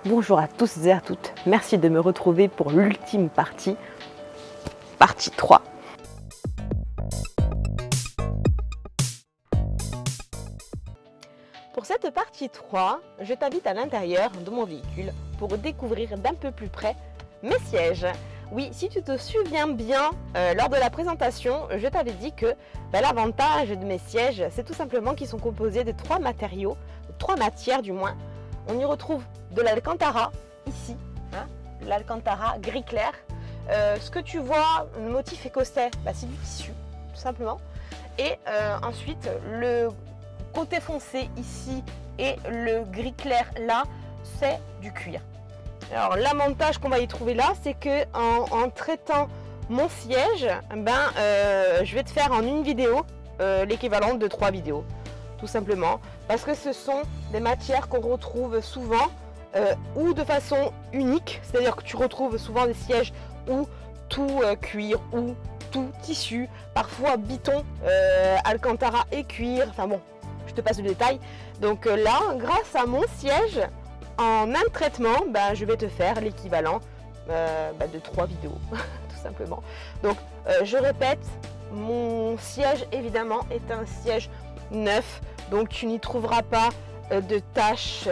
Bonjour à tous et à toutes, merci de me retrouver pour l'ultime partie 3. Pour cette partie 3, je t'invite à l'intérieur de mon véhicule pour découvrir d'un peu plus près mes sièges. Oui, si tu te souviens bien, lors de la présentation, je t'avais dit que l'avantage de mes sièges, c'est tout simplement qu'ils sont composés de 3 matériaux, 3 matières du moins. On y retrouve de l'alcantara, ici, hein, l'alcantara gris clair. Ce que tu vois, le motif écossais, c'est du tissu, tout simplement. Et ensuite, le côté foncé ici et le gris clair là, c'est du cuir. Alors l'avantage qu'on va y trouver là, c'est que en traitant mon siège, je vais te faire en une vidéo l'équivalent de 3 vidéos, tout simplement, parce que ce sont des matières qu'on retrouve souvent ou de façon unique, c'est-à-dire que tu retrouves souvent des sièges ou tout cuir ou tout tissu, parfois biton, alcantara et cuir, enfin bon, je te passe le détail. Donc là, grâce à mon siège, en un traitement, je vais te faire l'équivalent de 3 vidéos, tout simplement. Donc, je répète, mon siège, évidemment, est un siège neuf. Donc, tu n'y trouveras pas de taches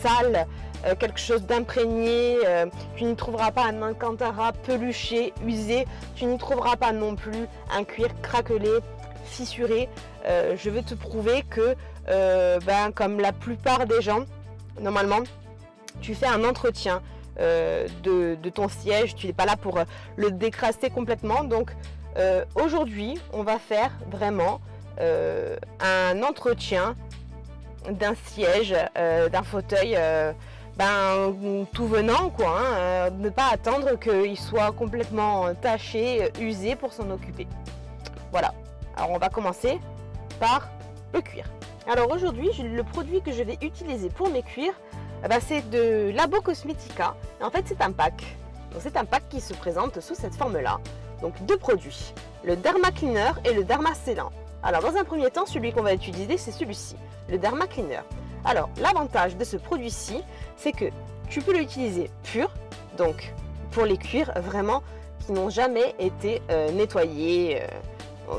sales, quelque chose d'imprégné. Tu n'y trouveras pas un alcantara peluché, usé. Tu n'y trouveras pas non plus un cuir craquelé, fissuré. Je vais te prouver que, comme la plupart des gens, normalement, tu fais un entretien de ton siège, tu n'es pas là pour le décrasser complètement. Donc aujourd'hui, on va faire vraiment un entretien d'un siège, d'un fauteuil, tout venant, quoi. Ne pas attendre qu'il soit complètement taché, usé pour s'en occuper. Voilà. Alors on va commencer par le cuir. Alors aujourd'hui, le produit que je vais utiliser pour mes cuirs, c'est de Labo Cosmetica. Et en fait, c'est un pack. Donc c'est un pack qui se présente sous cette forme-là. Donc 2 produits, le Derma Cleaner et le Derma Scellant. Alors dans un premier temps, celui qu'on va utiliser, c'est celui-ci, le Derma Cleaner. Alors l'avantage de ce produit-ci, c'est que tu peux l'utiliser pur, donc pour les cuirs vraiment qui n'ont jamais été nettoyés.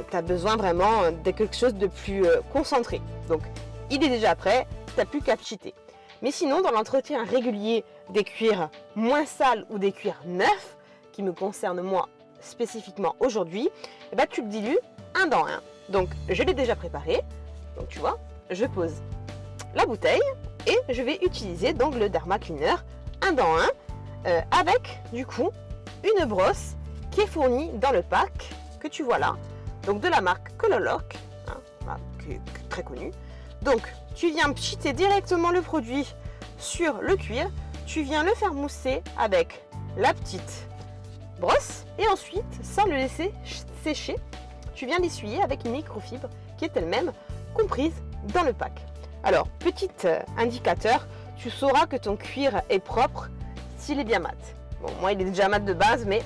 Tu as besoin vraiment de quelque chose de plus concentré. Donc il est déjà prêt, tu n'as plus qu'à pchiter. Mais sinon, dans l'entretien régulier des cuirs moins sales ou des cuirs neufs, qui me concerne moi spécifiquement aujourd'hui, tu le dilues 1 dans 1. Donc je l'ai déjà préparé. Donc tu vois, je pose la bouteille et je vais utiliser donc le Derma Cleaner 1 dans 1 avec du coup une brosse qui est fournie dans le pack que tu vois là. Donc de la marque Colorlock, qui est très connue. Donc tu viens pchiter directement le produit sur le cuir, tu viens le faire mousser avec la petite brosse et ensuite, sans le laisser sécher, tu viens l'essuyer avec une microfibre qui est elle-même comprise dans le pack. Alors, petit indicateur, tu sauras que ton cuir est propre s'il est bien mat. Bon, moi il est déjà mat de base, mais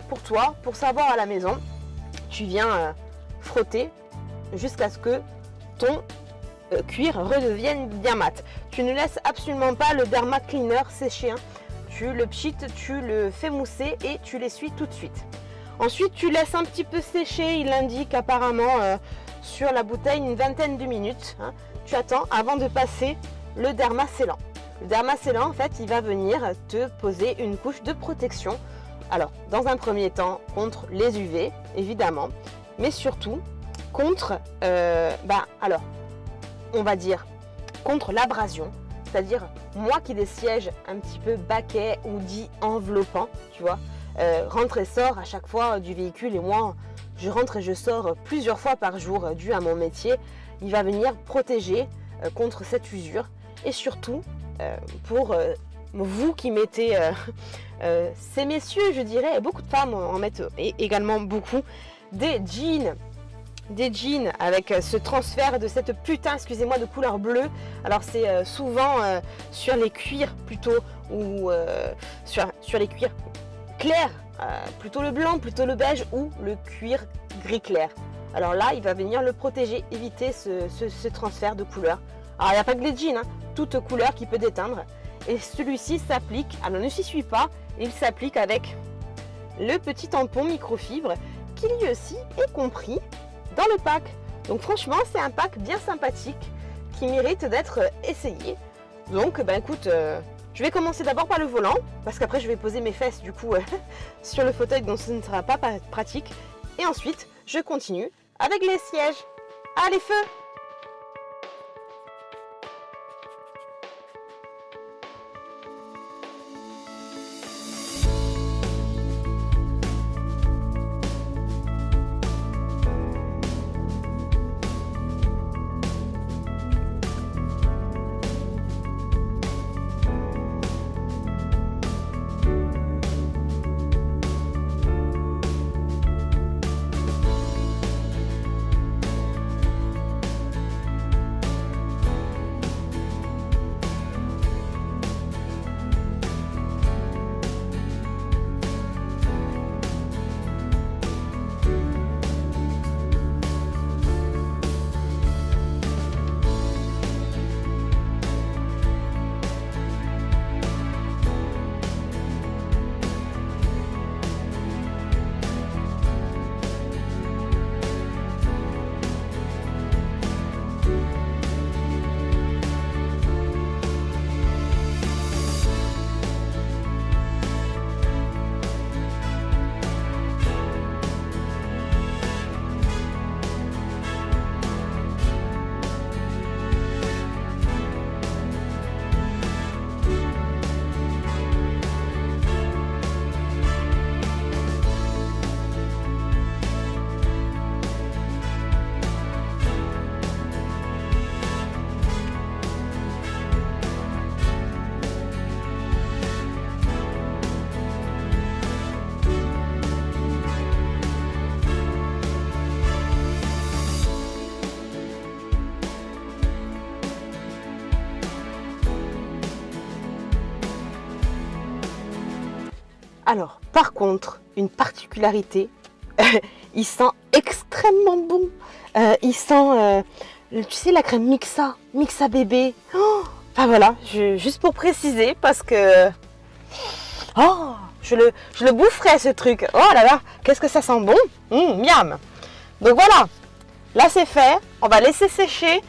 pour toi, pour savoir à la maison, tu viens frotter jusqu'à ce que ton cuir redevienne bien mat. Tu ne laisses absolument pas le Derma Cleaner sécher. Tu le pchites, tu le fais mousser et tu l'essuies tout de suite. Ensuite, tu laisses un petit peu sécher. Il indique apparemment sur la bouteille une vingtaine de minutes. Tu attends avant de passer le Derma Scellant. Le Derma Scellant, en fait, il va venir te poser une couche de protection. Alors, dans un premier temps, contre les UV, évidemment, mais surtout contre, on va dire, contre l'abrasion, c'est-à-dire moi qui ai des sièges un petit peu baquets ou dit enveloppants, tu vois, rentre et sort à chaque fois du véhicule, et moi je rentre et je sors plusieurs fois par jour dû à mon métier, il va venir protéger contre cette usure. Et surtout pour vous qui mettez, ces messieurs je dirais, beaucoup de femmes en mettent également beaucoup, des jeans avec ce transfert de cette putain, excusez-moi, de couleur bleue. Alors c'est souvent sur les cuirs plutôt, ou sur les cuirs clairs, plutôt le blanc, plutôt le beige ou le cuir gris clair. Alors là, il va venir le protéger, éviter ce transfert de couleur. Alors il n'y a pas que les jeans, toute couleur qui peut déteindre. Et celui-ci s'applique, alors ne s'y suit pas, il s'applique avec le petit tampon microfibre qui lui aussi est compris dans le pack. Donc franchement, c'est un pack bien sympathique qui mérite d'être essayé. Donc écoute, je vais commencer d'abord par le volant parce qu'après je vais poser mes fesses du coup sur le fauteuil, donc ce ne sera pas pratique. Et ensuite, je continue avec les sièges. Allez, feu! Alors, par contre, une particularité, il sent extrêmement bon. Il sent, tu sais, la crème Mixa bébé. Oh, enfin voilà, juste pour préciser, parce que oh, je le boufferais ce truc. Oh là là, qu'est-ce que ça sent bon. Miam. Donc voilà, là c'est fait. On va laisser sécher.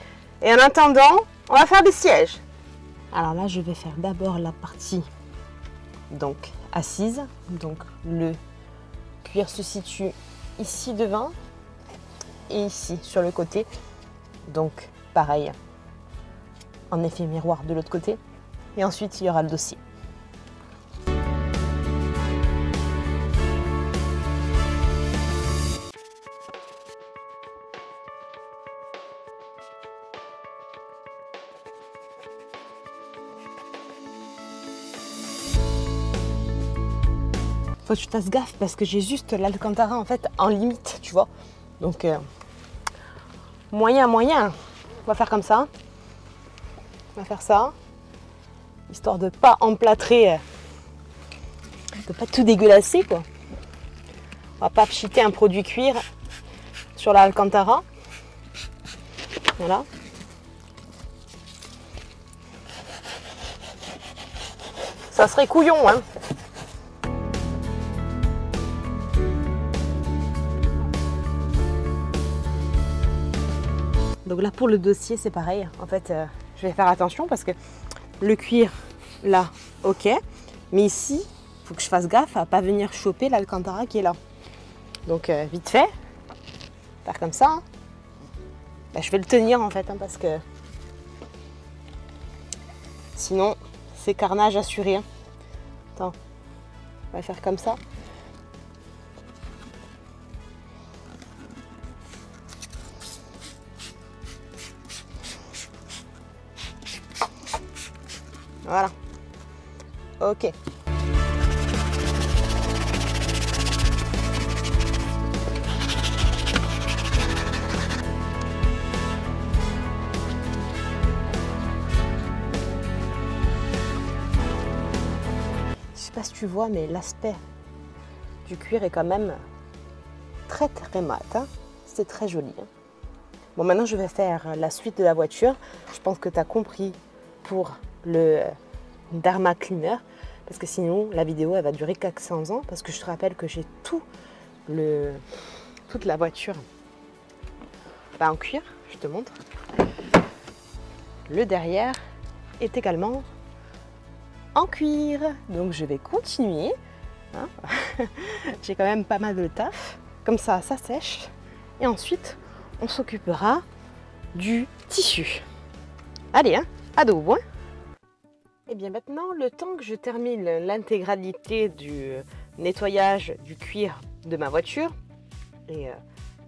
Et en attendant, on va faire des sièges. Alors là, je vais faire d'abord la partie donc assise. Donc le cuir se situe ici devant et ici sur le côté. Donc pareil, en effet miroir de l'autre côté. Et ensuite, il y aura le dossier. Faut que je fasse gaffe parce que j'ai juste l'Alcantara en fait en limite, tu vois. Donc moyen. On va faire comme ça. On va faire ça, histoire de pas emplâtrer, de pas tout dégueulasser quoi. On va pas pchiter un produit cuir sur l'Alcantara. Voilà. Ça serait couillon, hein. Donc là pour le dossier c'est pareil, en fait je vais faire attention parce que le cuir là ok, mais ici il faut que je fasse gaffe à pas venir choper l'Alcantara qui est là. Donc vite fait, faire comme ça, hein. Bah, je vais le tenir en fait hein, parce que sinon c'est carnage assuré. Hein. Attends, on va faire comme ça. Voilà. Ok. Je sais pas si tu vois, mais l'aspect du cuir est quand même très mat. Hein. C'est très joli. Hein. Bon, maintenant je vais faire la suite de la voiture. Je pense que tu as compris pour le Derma Cleaner, parce que sinon la vidéo elle va durer 400 ans, parce que je te rappelle que j'ai toute la voiture en cuir, je te montre. Le derrière est également en cuir, donc je vais continuer. Hein. J'ai quand même pas mal de taf, comme ça sèche, et ensuite on s'occupera du tissu. Allez, hein, à dos, hein. Et bien maintenant, le temps que je termine l'intégralité du nettoyage du cuir de ma voiture, et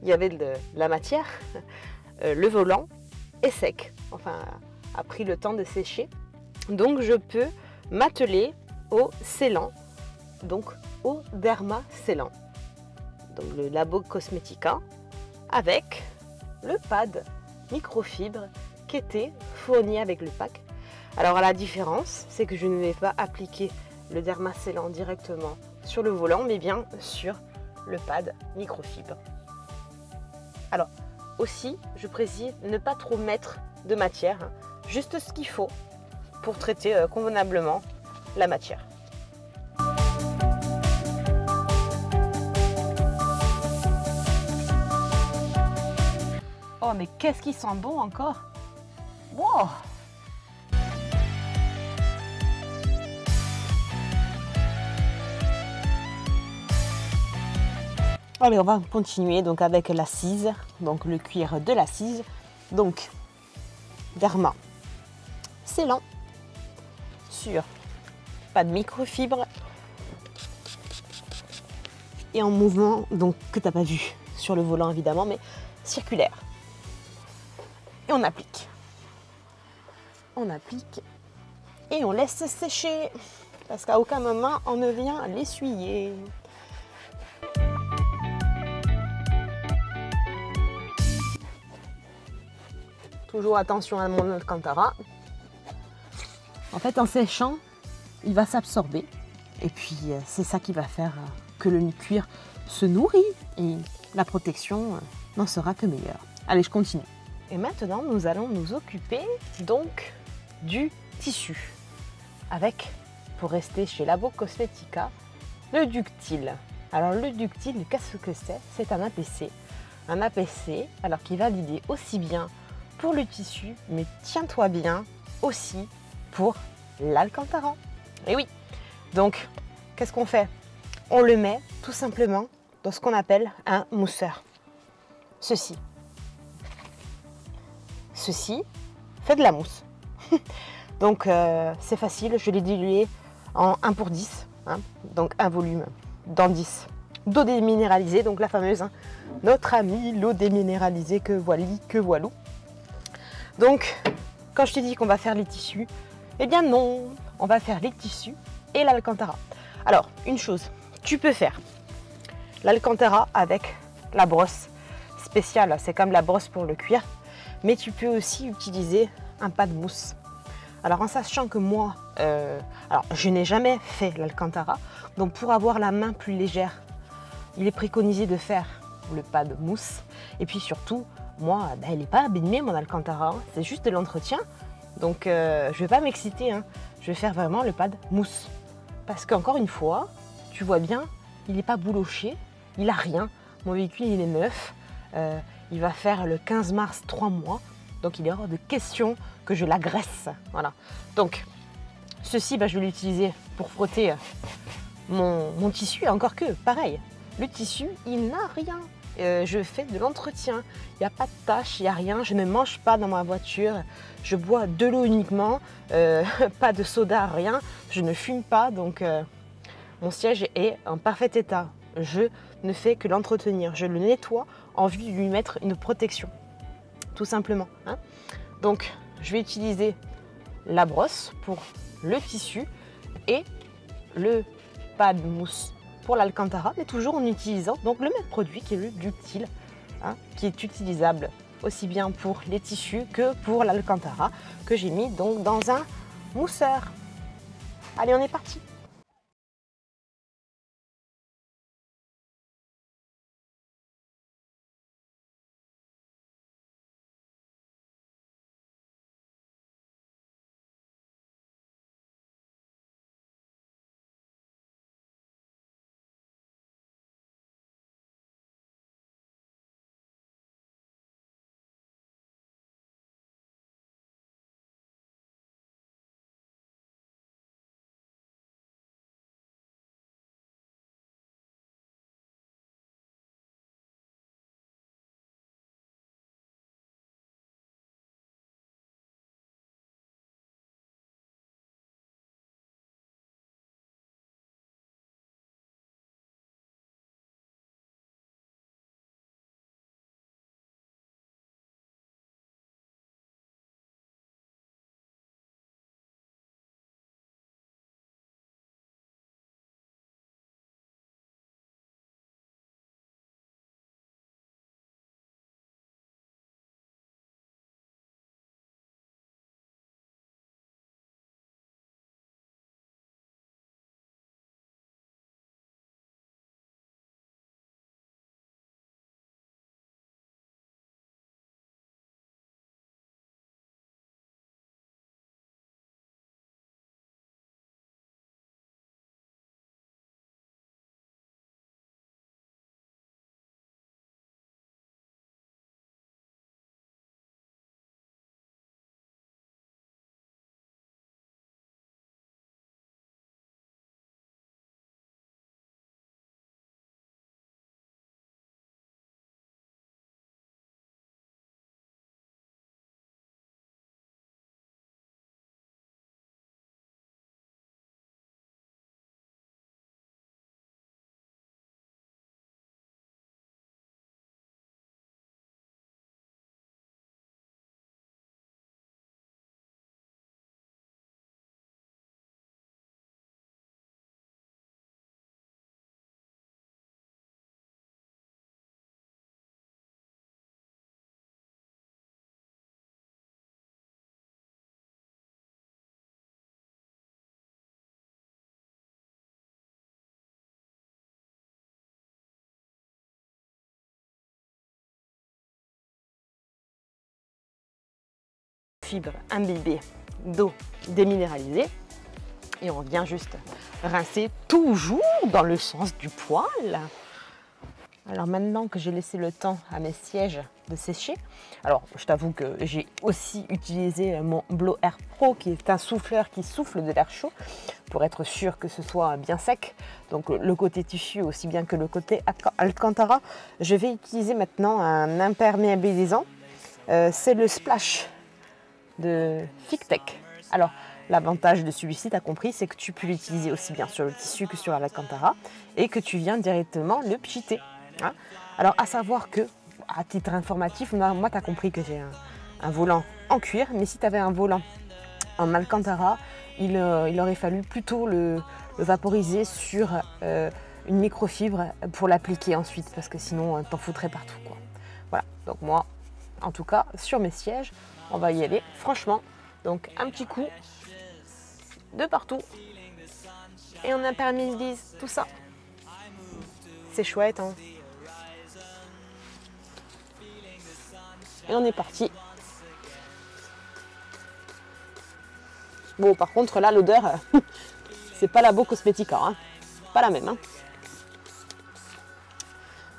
il y avait de la matière, le volant est sec, enfin a pris le temps de sécher, donc je peux m'atteler au scellant, donc au Derma Scellant, donc le Labo Cosmetica, avec le pad microfibre qui était fourni avec le pack. Alors la différence, c'est que je ne vais pas appliquer le Derma Scellant directement sur le volant, mais bien sur le pad microfibre. Alors aussi, je précise ne pas trop mettre de matière, hein, juste ce qu'il faut pour traiter convenablement la matière. Oh mais qu'est-ce qui sent bon encore! Wow! Allez, on va continuer donc avec l'assise, donc le cuir de l'assise, donc Derma Scellant sur pas de microfibre et en mouvement, donc que t'as pas vu sur le volant évidemment, mais circulaire. Et on applique et on laisse sécher parce qu'à aucun moment on ne vient l'essuyer. Toujours attention à mon Alcantara. En fait, en séchant, il va s'absorber. Et puis, c'est ça qui va faire que le cuir se nourrit et la protection n'en sera que meilleure. Allez, je continue. Et maintenant, nous allons nous occuper donc du tissu. Avec, pour rester chez Labo Cosmetica, le ductile. Alors, le ductile, qu'est-ce que c'est? C'est un APC. Un APC, alors qui va validé aussi bien pour le tissu, mais tiens-toi bien, aussi pour l'Alcantara. Et oui, donc qu'est-ce qu'on fait? On le met tout simplement dans ce qu'on appelle un mousseur. Ceci fait de la mousse. Donc c'est facile, je l'ai dilué en 1 pour 10, hein, donc un volume dans 10 d'eau déminéralisée, donc la fameuse, hein, notre amie l'eau déminéralisée que voilou. Donc, quand je te dis qu'on va faire les tissus, eh bien non, on va faire les tissus et l'Alcantara. Alors, une chose, tu peux faire l'Alcantara avec la brosse spéciale, c'est comme la brosse pour le cuir, mais tu peux aussi utiliser un pad mousse. Alors, en sachant que moi, alors je n'ai jamais fait l'Alcantara, donc pour avoir la main plus légère, il est préconisé de faire le pad mousse, et puis surtout, moi, elle n'est pas abîmée mon Alcantara, hein. C'est juste de l'entretien. Donc je ne vais pas m'exciter, hein. Je vais faire vraiment le pad mousse. Parce qu'encore une fois, tu vois bien, il n'est pas bouloché, il n'a rien. Mon véhicule, il est neuf. Il va faire le 15 mars 3 mois. Donc il est hors de question que je l'agresse. Voilà. Donc ceci, je vais l'utiliser pour frotter mon tissu. Encore que, pareil, le tissu, il n'a rien. Je fais de l'entretien, il n'y a pas de tâches, il n'y a rien, je ne mange pas dans ma voiture, je bois de l'eau uniquement, pas de soda, rien, je ne fume pas, donc mon siège est en parfait état. Je ne fais que l'entretenir, je le nettoie en vue de lui mettre une protection, tout simplement. Hein. Donc je vais utiliser la brosse pour le tissu et le pad mousse pour l'Alcantara, mais toujours en utilisant donc le même produit qui est le ductile, hein, qui est utilisable aussi bien pour les tissus que pour l'Alcantara que j'ai mis donc dans un mousseur. Allez, on est parti. microfibres imbibées d'eau déminéralisée. Et on vient juste rincer toujours dans le sens du poil. Alors maintenant que j'ai laissé le temps à mes sièges de sécher, alors je t'avoue que j'ai aussi utilisé mon Blow Air Pro qui est un souffleur qui souffle de l'air chaud pour être sûr que ce soit bien sec. Donc le côté tissu aussi bien que le côté Alcantara. Je vais utiliser maintenant un imperméabilisant. C'est le Splash de Fictech. Alors l'avantage de celui-ci, tu as compris, c'est que tu peux l'utiliser aussi bien sur le tissu que sur l'Alcantara et que tu viens directement le pchiter. Hein. Alors à savoir que, à titre informatif, moi tu as compris que j'ai un volant en cuir, mais si tu avais un volant en Alcantara, il aurait fallu plutôt le vaporiser sur une microfibre pour l'appliquer ensuite, parce que sinon t'en foutrais partout, quoi. Voilà, donc moi, en tout cas, sur mes sièges, on va y aller franchement. Donc un petit coup de partout et on imperméabilise tout ça. C'est chouette, hein. Et on est parti. Bon, par contre, là, l'odeur, c'est pas la Beau Cosmetica, hein. Pas la même, hein.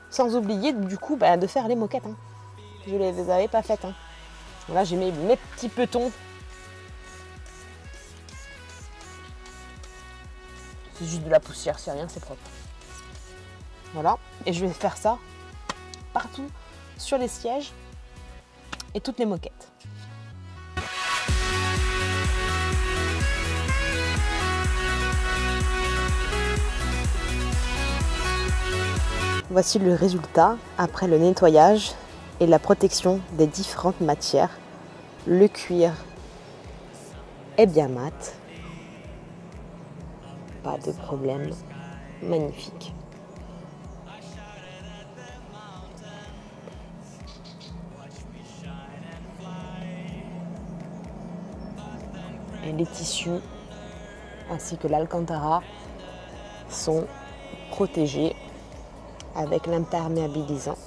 Sans oublier, du coup, de faire les moquettes, hein. Je ne les avais pas faites, hein. Là, j'ai mis mes petits petons. C'est juste de la poussière, c'est rien, c'est propre. Voilà, et je vais faire ça partout sur les sièges et toutes les moquettes. Voici le résultat après le nettoyage et la protection des différentes matières. Le cuir est bien mat. Pas de problème. Magnifique. Et les tissus ainsi que l'Alcantara sont protégés avec l'imperméabilisant.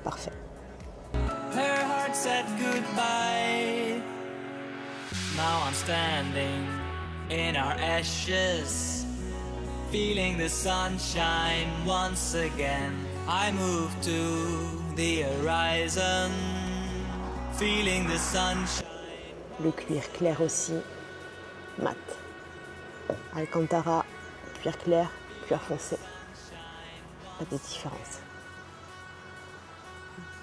Parfait. Her heart said goodbye. Now I'm standing in our ashes, feeling the sunshine once again. I move to the horizon, feeling the sunshine. Le cuir clair aussi, mat. Alcantara, cuir clair, cuir foncé. Pas de différence.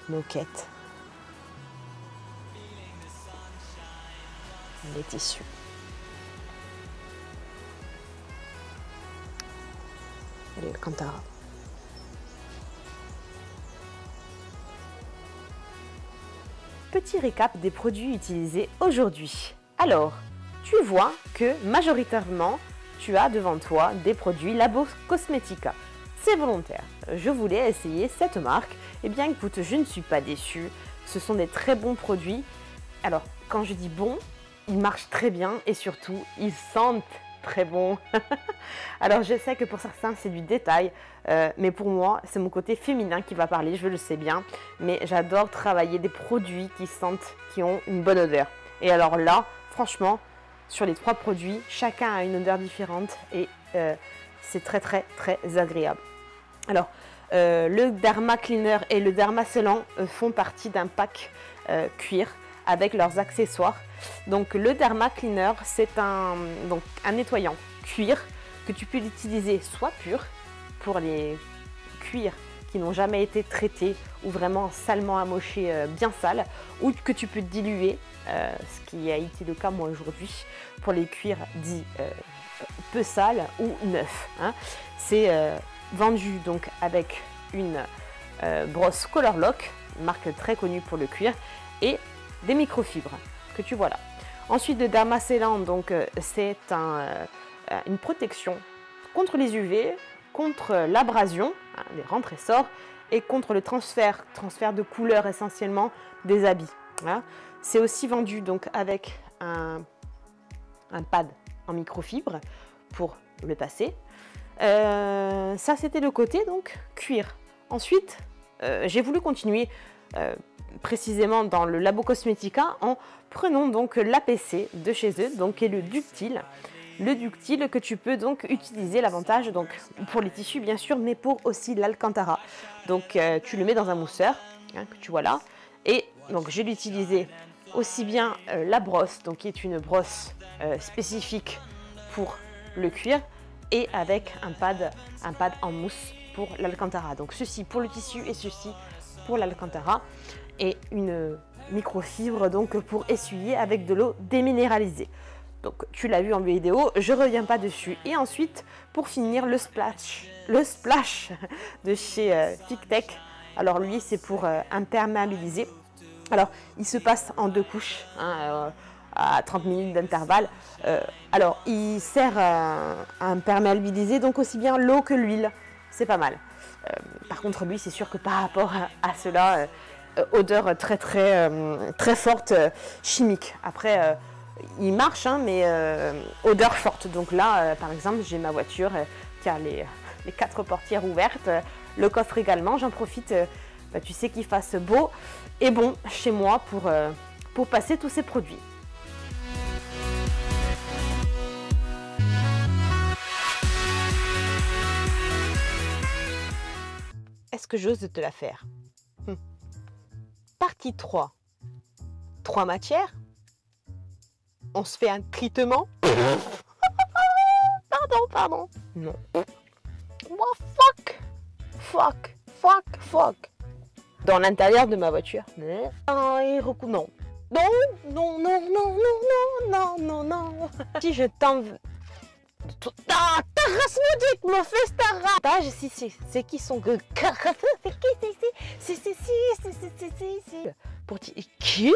Moquette. Les tissus. Et l'Alcantara. Petit récap des produits utilisés aujourd'hui. Alors, tu vois que majoritairement, tu as devant toi des produits La Beau Cosmetica. C'est volontaire. Je voulais essayer cette marque. Et bien écoute, je ne suis pas déçue. Ce sont des très bons produits. Alors, quand je dis bon, ils marchent très bien et surtout, ils sentent très bon. Alors, je sais que pour certains, c'est du détail. Mais pour moi, c'est mon côté féminin qui va parler, je le sais bien. Mais j'adore travailler des produits qui sentent, qui ont une bonne odeur. Et alors là, franchement, sur les 3 produits, chacun a une odeur différente et c'est très très très agréable. Alors, le Derma Cleaner et le Derma Scellant font partie d'un pack cuir avec leurs accessoires. Donc le Derma Cleaner, c'est un nettoyant cuir que tu peux utiliser soit pur pour les cuirs qui n'ont jamais été traités ou vraiment salement amochés, bien sales, ou que tu peux diluer, ce qui a été le cas moi aujourd'hui, pour les cuirs dits peu sales ou neufs. Hein. C'est vendu donc avec une brosse Color Lock, marque très connue pour le cuir, et des microfibres que tu vois là. Ensuite, le Derma Scellant, donc c'est une protection contre les UV, contre l'abrasion, hein, les rentrées-sorts, et contre le transfert de couleur essentiellement des habits. Hein. C'est aussi vendu donc avec un pad en microfibre pour le passer. Ça, c'était le côté donc cuir. Ensuite, j'ai voulu continuer précisément dans le Labo Cosmetica en prenant donc l'APC de chez eux, donc qui est le ductile. Le ductile que tu peux donc utiliser, l'avantage donc pour les tissus bien sûr, mais pour aussi l'Alcantara. Donc tu le mets dans un mousseur, hein, que tu vois là. Et donc je l'ai utilisé aussi bien la brosse, donc qui est une brosse spécifique pour le cuir, et avec un pad en mousse pour l'Alcantara. Donc ceci pour le tissu et ceci pour l'Alcantara. Et une microfibre donc pour essuyer avec de l'eau déminéralisée. Donc tu l'as vu en vidéo, je ne reviens pas dessus. Et ensuite, pour finir, le splash de chez Tic-Tec. Alors lui, c'est pour imperméabiliser. Alors, il se passe en 2 couches, hein, à 30 minutes d'intervalle. Alors, il sert à imperméabiliser donc aussi bien l'eau que l'huile. C'est pas mal. Par contre, lui, c'est sûr que par rapport à cela, odeur très forte, chimique. Après, il marche, hein, mais odeur forte. Donc là, par exemple, j'ai ma voiture qui a les 4 portières ouvertes, le coffre également. J'en profite, tu sais, qu'il fasse beau et bon chez moi pour passer tous ces produits. Est-ce que j'ose te la faire? Partie 3. 3 matières. On se fait un traitement. Pardon. Non. Fuck. Dans l'intérieur de ma voiture. Non. Non. Si je t'en... T'arrases maudite, me fais ta rage. C'est qui son... C'est pour qui?